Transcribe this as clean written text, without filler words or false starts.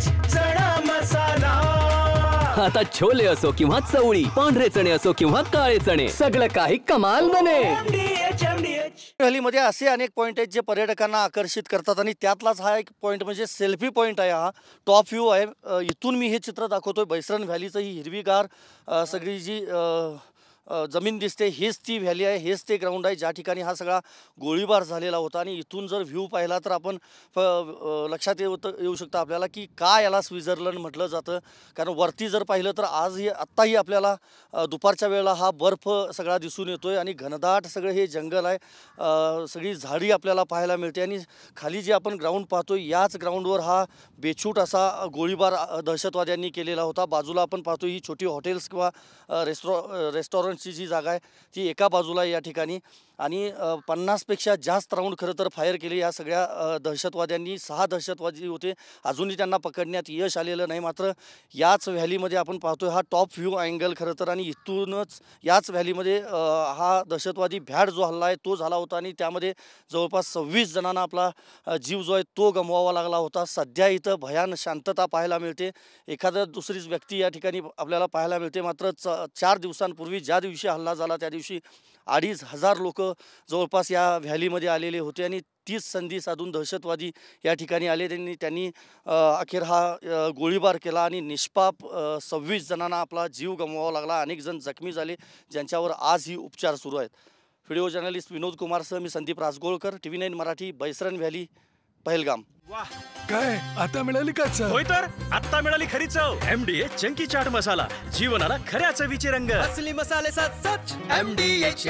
चणा मसाला। आता छोले असो किंवा चवळी, पांढरे चणे असो किंवा काळे चणे, सगळं काही कमाल बने। व्हॅलीमध्ये असे अनेक पॉईंट आहेत जे पर्यटकांना आकर्षित करतात आणि त्यातलाच हा एक पॉईंट म्हणजे सेल्फी पॉईंट आहे। हा टॉप व्ह्यू आहे। इथून मी हे चित्र दाखवतोय बैसरण व्हॅलीचं। ही हिरवीगार सगळी जी जमीन दिसते हेच ती व्हॅली आहे, हेच ते ग्राउंड आहे ज्या ठिकाणी हा सगळा गोळीबार झालेला होता। आणि इथून जर व्ह्यू पाहिला तर आपण लक्षात येऊ शकतं आपल्याला की का याला स्वित्झर्लंड म्हटलं जातं। कारण वरती जर पाहिलं तर आजही आत्ताही आपल्याला दुपारच्या वेळेला हा बर्फ सगळा दिसून येतोय आणि घनदाट सगळं हे जंगल आहे, सगळी झाडी आपल्याला पाहायला मिळते। आणि खाली जे आपण ग्राउंड पाहतोय याच ग्राउंडवर हा बेछूट असा गोळीबार दहशतवाद्यांनी केलेला होता। बाजूला आपण पाहतो ही छोटी हॉटेल्स किंवा रेस्टॉरंटची जी जागा आहे ती एका बाजूला या ठिकाणी। आणि 50 पेक्षा जास्त राऊंड खरं तर फायर केले या सगळ्या दहशतवाद्यांनी। 6 दहशतवादी होते, अजूनही त्यांना पकडण्यात यश आलेलं नाही। मात्र याच व्हॅलीमध्ये आपण पाहतोय हा टॉप व्ह्यू अँगल खरं तर। आणि इथूनच याच व्हॅलीमध्ये हा दहशतवादी भ्याड जो हल्ला आहे तो झाला होता आणि त्यामध्ये जवळपास 26 जणांना आपला जीव जो आहे तो गमवावा लागला होता। सध्या इथं भयान शांतता पाहायला मिळते, एखादा दुसरीच व्यक्ती या ठिकाणी आपल्याला पाहायला मिळते। मात्र 4 दिवसांपूर्वी ज्या दिवशी हल्ला झाला त्या दिवशी 2,500 लोक जवळपास या व्हॅलीमध्ये आलेले होते आणि तीच संधी साधून दहशतवादी या ठिकाणी आले। त्यांनी अखेर हा गोळीबार केला आणि निष्पाप 26 जणांना आपला जीव गमवावा लागला। अनेक जण जखमी झाले ज्यांच्यावर आजही उपचार सुरू आहेत। व्हिडिओ जर्नलिस्ट विनोद कुमारसह मी संदीप राजगोळकर, TV9 मराठी, बैसरण व्हॅली, पहलगाम। वाह, काय आता मिळाली का चव? होय तर आता मिळाली खरी चव। MDH चंकी चाट मसाला, जीवनाला खऱ्या चवीचे रंग। असली मसाले साथ सच MDH